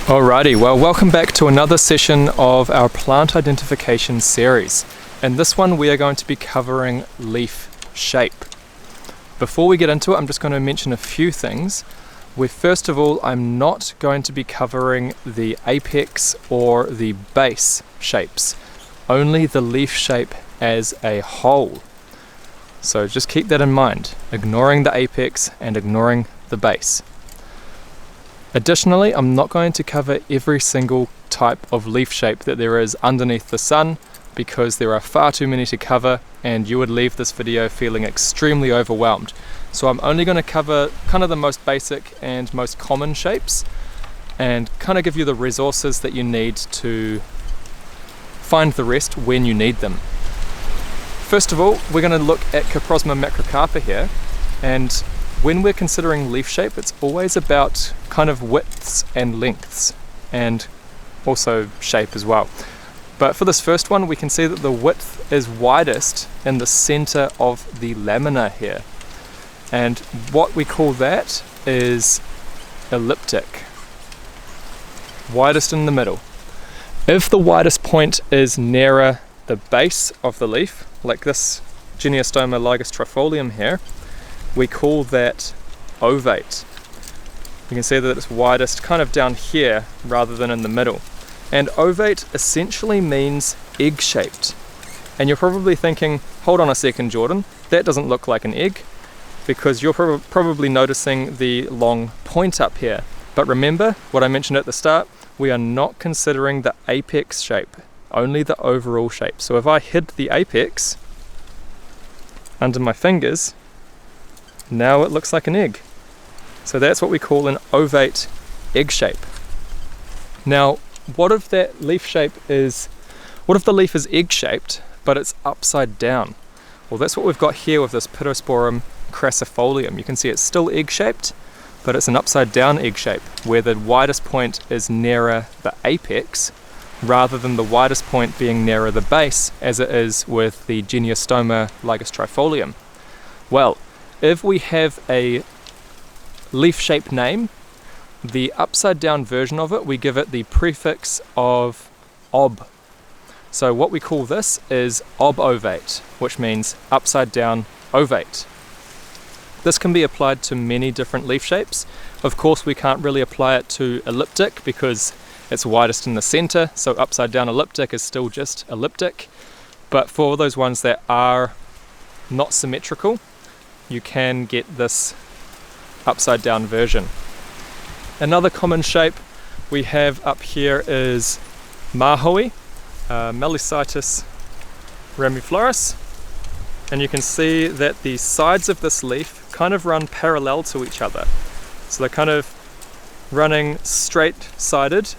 Alrighty, well, welcome back to another session of our plant identification series. In this one we are going to be covering leaf shape. Before we get into it, I'm just going to mention a few things. First of all, I'm not going to be covering the apex or the base shapes, only the leaf shape as a whole. So just keep that in mind, ignoring the apex and ignoring the base. Additionally, I'm not going to cover every single type of leaf shape that there is underneath the sun, because there are far too many to cover and you would leave this video feeling extremely overwhelmed. So I'm only going to cover kind of the most basic and most common shapes and kind of give you the resources that you need to find the rest when you need them. First of all, we're going to look at Coprosma macrocarpa here, and when we're considering leaf shape, it's always about kind of widths and lengths and also shape as well. But for this first one, we can see that the width is widest in the center of the lamina here. And what we call that is elliptic. Widest in the middle. If the widest point is nearer the base of the leaf, like this Geniostoma ligostrifolium here, we call that ovate. You can see that it's widest kind of down here rather than in the middle. And ovate essentially means egg-shaped. And you're probably thinking, hold on a second, Jordan, that doesn't look like an egg, because you're probably noticing the long point up here. But remember what I mentioned at the start, we are not considering the apex shape, only the overall shape. So if I hid the apex under my fingers, now it looks like an egg. So that's what we call an ovate egg shape. Now, what if that leaf shape is, what if the leaf is egg shaped, but it's upside down? Well, that's what we've got here with this Pittosporum crassifolium. You can see it's still egg shaped, but it's an upside down egg shape, where the widest point is nearer the apex, rather than the widest point being nearer the base, as it is with the Geniostoma ligostrifolium. Well, if we have a leaf shape name, the upside down version of it, we give it the prefix of ob. So what we call this is obovate, which means upside down ovate. This can be applied to many different leaf shapes. Of course, we can't really apply it to elliptic because it's widest in the center, so upside down elliptic is still just elliptic. But for those ones that are not symmetrical, you can get this upside down version. Another common shape we have up here is mahoe, Meliscitis ramiflorus, and you can see that the sides of this leaf kind of run parallel to each other. So they're kind of running straight-sided.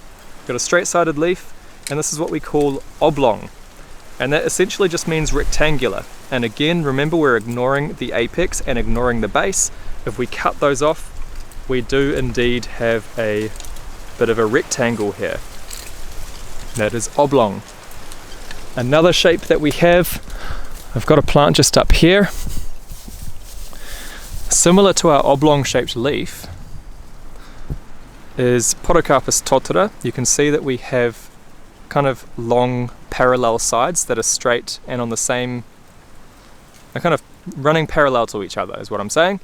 Got a straight-sided leaf, and this is what we call oblong. And that essentially just means rectangular. And again, remember, we're ignoring the apex and ignoring the base. If we cut those off, we do indeed have a bit of a rectangle here. That is oblong. Another shape that we have, I've got a plant just up here. Similar to our oblong shaped leaf is Podocarpus totara. You can see that we have kind of long parallel sides that are straight and on the same, are kind of running parallel to each other is what I'm saying.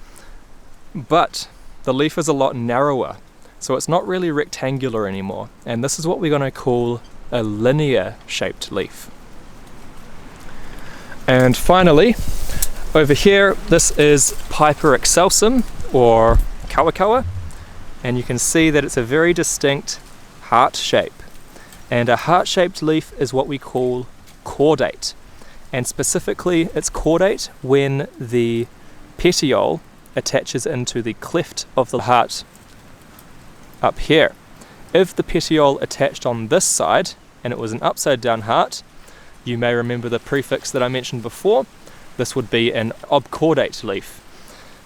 But the leaf is a lot narrower, so it's not really rectangular anymore, and this is what we're going to call a linear shaped leaf. And finally, over here, this is Piper excelsum, or kawakawa, and you can see that it's a very distinct heart shape. And a heart-shaped leaf is what we call cordate. And specifically, it's cordate when the petiole attaches into the cleft of the heart up here. If the petiole attached on this side, and it was an upside-down heart, you may remember the prefix that I mentioned before. This would be an obcordate leaf.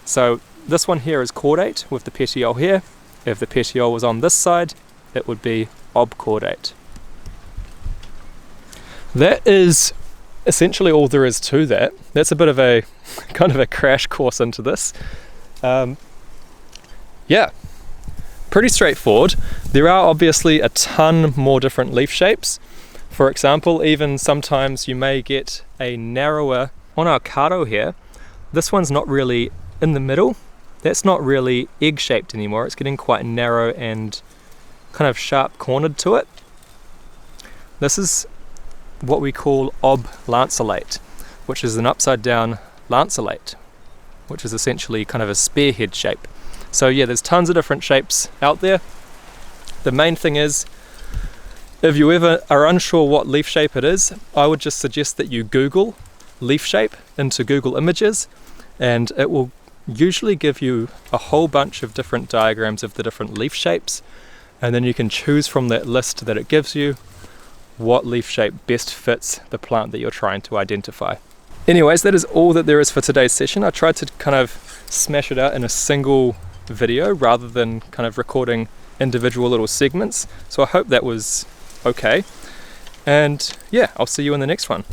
So this one here is cordate with the petiole here. If the petiole was on this side, it would be obcordate. That is essentially all there is to that. That's a bit of a kind of a crash course into this. Yeah, pretty straightforward. There are obviously a ton more different leaf shapes. For example, even sometimes you may get a narrower, on our Kato here, this one's not really in the middle. That's not really egg-shaped anymore. It's getting quite narrow and kind of sharp cornered to it. This is what we call ob-lanceolate, which is an upside down lanceolate, which is essentially kind of a spearhead shape. So yeah, there's tons of different shapes out there. The main thing is, if you ever are unsure what leaf shape it is, I would just suggest that you Google leaf shape into Google Images, and it will usually give you a whole bunch of different diagrams of the different leaf shapes, and then you can choose from that list that it gives you what leaf shape best fits the plant that you're trying to identify. Anyways, that is all that there is for today's session. I tried to kind of smash it out in a single video rather than kind of recording individual little segments, so I hope that was okay, and yeah, I'll see you in the next one.